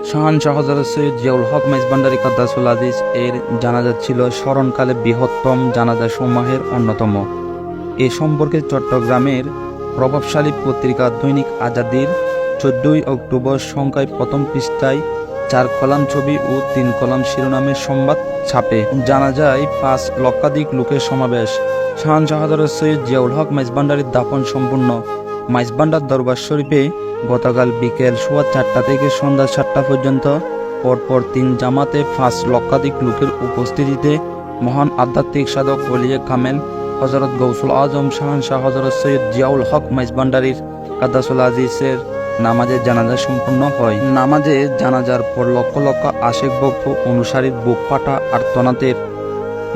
শাহানশাহ হযরত সৈয়দ জিয়াউল হক মেজবান্ডারী কাদ্দাসুল আজিজ এর জানাজা ছিল স্মরণকালে বৃহত্তম জানাজা সমূহের অন্যতম। এ সম্পর্কে চট্টগ্রামের প্রভাবশালী পত্রিকা দৈনিক আজাদীর 14 অক্টোবর সংখ্যায় প্রথম পৃষ্ঠায় 4 কলাম ছবি ও 3 কলাম শিরোনামের সংবাদ ছাপে। জানাজায় 5 লক্ষাধিক লোকের সমাবেশ। শাহানশাহ হযরত সৈয়দ জিয়াউল হক মেজবান্ডারীর দাফন সম্পূর্ণ। মাইজবান্ডার দরবার শরীফে গতকাল বিকেল 4:15 থেকে সন্ধ্যা 7টা পর্যন্ত পরপর 3 জামাতে 5 লক্ষাধিক লোকের উপস্থিতিতে মহান আধ্যাত্মিক সাধক ওলিয়ে কামেল হযরত গৌসুল আজম শাহানশাহ হযরত সৈয়দ জিয়াউল হক মেজবান্ডারীর কাদ্দাসুল আজিজের নামাজে জানাজা সম্পন্ন হয়। নামাজে জানাজার পর লক্ষ লক্ষ আশেক ভক্ত অনুসারীর বুক ফাটা আর্তনাদের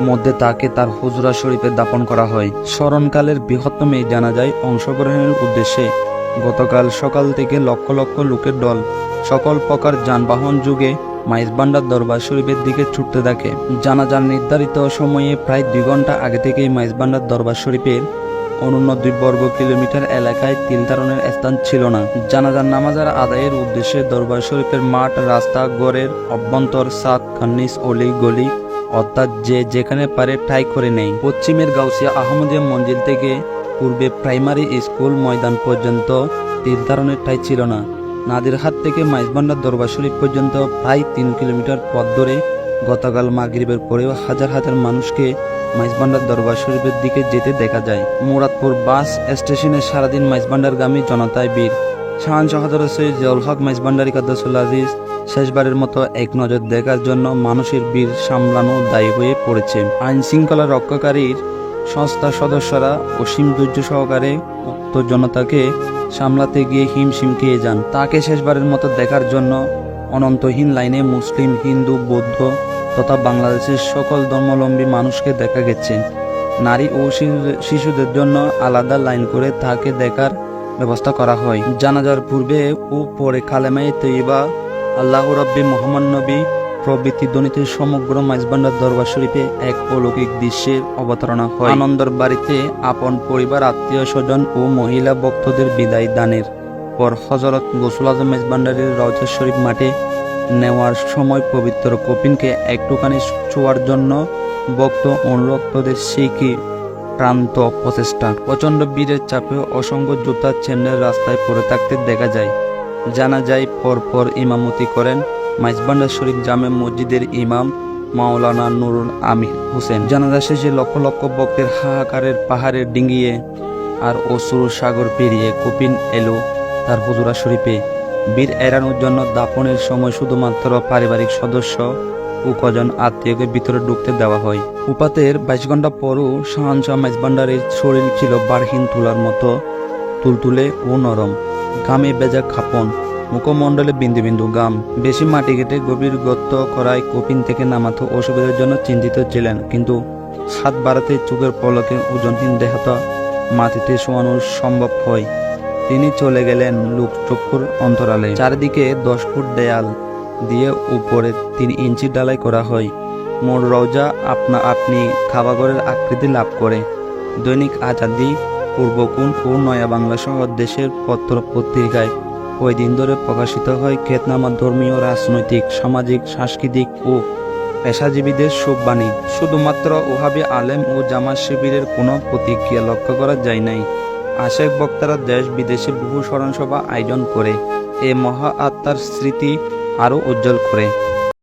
মধ্যে তাকে তার হুজরা শরীফে দাফন করা হয়। স্মরণকালের বৃহত্তম এই জানাজায় অংশগ্রহণের উদ্দেশ্যে গতকাল সকাল থেকে লক্ষ লক্ষ লোকের দল সকল প্রকার যানবাহন যুগে মাইজবান্ডার দরবার শরীফের দিকে ছুটতে থাকে। জানাজার নির্ধারিত সময়ে প্রায় 2 ঘন্টা আগে থেকেই মাইজবান্ডার দরবার শরীফের অনূন্য 2 বর্গ কিলোমিটার এলাকায় তিল ধারণের স্থান ছিল না। জানাজার নামাজের আদায়ের উদ্দেশ্যে দরবার শরীফের মাঠ, রাস্তা, গড়ের অভ্যন্তর, ছাদ, খান্নিস, অলি গলি অর্থাৎ যে যেখানে পারে ঠাই করে নেয়। পশ্চিমের গাউসিয়া আহমদিয়া মঞ্জিল থেকে পূর্বে প্রাইমারি স্কুল ময়দান পর্যন্ত তিল ধারণের ঠাই ছিল না। নাদিরহাট থেকে মাইজবান্ডার দরবার শরীফ পর্যন্ত প্রায় 3 কিলোমিটার পথ ধরে গতকাল মাগরিবের পরেও হাজার হাজার মানুষকে মাইজবান্ডার দরবার শরীফের দিকে যেতে দেখা যায়। মুরাদপুর বাস স্টেশনে সারাদিন মাইজবান্ডারগামী জনতায় ভিড়। শাহানশাহ হযরত সৈয়দ জিয়াউল হক মেজবান্ডারী কাদ্দাসুল আজিজ শেষবারের মতো এক নজর দেখার জন্য মানুষের ভিড় সামলানো দায়ী হয়ে পড়েছে। আইন শৃঙ্খলা রক্ষাকারীর সংস্থার সদস্যরা অসীম ধৈর্য সহকারে উক্ত জনতাকে সামলাতে গিয়ে হিমশিম খেয়ে যান। তাকে শেষবারের মতো দেখার জন্য অনন্তহীন লাইনে মুসলিম, হিন্দু, বৌদ্ধ তথা বাংলাদেশের সকল ধর্মাবলম্বী মানুষকে দেখা গেছে। নারী ও শিশুদের জন্য আলাদা লাইন করে তাকে দেখার ব্যবস্থা করা হয়। জানাজার পূর্বে ও পরে কালেমায়ে তৈয়বা, আল্লাহু রাব্বি, মুহাম্মদ নবী প্রভৃতি ধ্বনিতে সমগ্র মাইজবান্ডার দরবার শরীফে এক অলৌকিক দৃশ্যের অবতারণা হয়। আনন্দের বাড়িতে আপন পরিবার, আত্মীয় স্বজন ও মহিলা ভক্তদের বিদায় দানের পর হযরত গৌসুল আজম মেজবান্ডারীর রওজা শরীফ মাঠে নেওয়ার সময় পবিত্র কফিনকে একটুখানি ছোঁয়ার জন্য ভক্ত অনুরক্তদের সেই কি প্রান্ত প্রচেষ্টা। প্রচণ্ড ভিড়ের চাপে অসংখ্য জুতা ছেন্ডেল রাস্তায় পড়ে থাকতে দেখা যায়। জানাজায় পরপর ইমামতি করেন মাইজবান্ডার শরীফ জামে মসজিদের ইমাম মাওলানা নুরুল আমিন হোসেন। জানাজা শেষে লক্ষ লক্ষ ভক্তের হাহাকারের পাহাড়ে ডিঙ্গিয়ে আর অশ্রুর সাগর পেরিয়ে কফিন এলো তার হুজরা শরীফে। ভিড় এড়ানোর জন্য দাফনের সময় শুধুমাত্র পারিবারিক সদস্য ও কজন আত্মীয়কে ভিতরে ঢুকতে দেওয়া হয়। উপাতের 22 ঘন্টা পরও শাহানশাহ মেজবান্ডারীর শরীর ছিল বারহীন তুলার মতো তুলতুলে ও নরম। ঘামে ভেজা খাপন, মুখমণ্ডলে বিন্দু বিন্দু ঘাম। বেশি মাটি কেটে গভীর গর্ত করায় কফিন থেকে নামাতে অসুবিধার জন্য চিন্তিত ছিলেন, কিন্তু হাত বাড়াতে চোখের পলকে ওজনহীন দেহতা মাটিতে শোয়ানো সম্ভব হয়। তিনি চলে গেলেন লোকচক্ষুর অন্তরালে। চারিদিকে 10 ফুট দেয়াল দিয়ে উপরে 3 ইঞ্চি ঢালাই করা হয়। মোর রওজা আপনা আপনি খাবাঘরের আকৃতি লাভ করে। দৈনিক আজাদী, পূর্বকোণ ও নয়া বাংলা সহ দেশের পত্র পত্রিকায় কয়েকদিন ধরে প্রকাশিত হয় খ্যাতনামা ধর্মীয়, রাজনৈতিক, সামাজিক, সাংস্কৃতিক ও পেশাজীবীদের শোকবাণী। শুধুমাত্র ওহাবী আলেম ও জামাত শিবিরের কোনো প্রতিক্রিয়া লক্ষ্য করা যায় নাই। আশেক বক্তারা দেশ বিদেশে বহু স্মরণসভা আয়োজন করে এ মহা আত্মার স্মৃতি আরও উজ্জ্বল করে।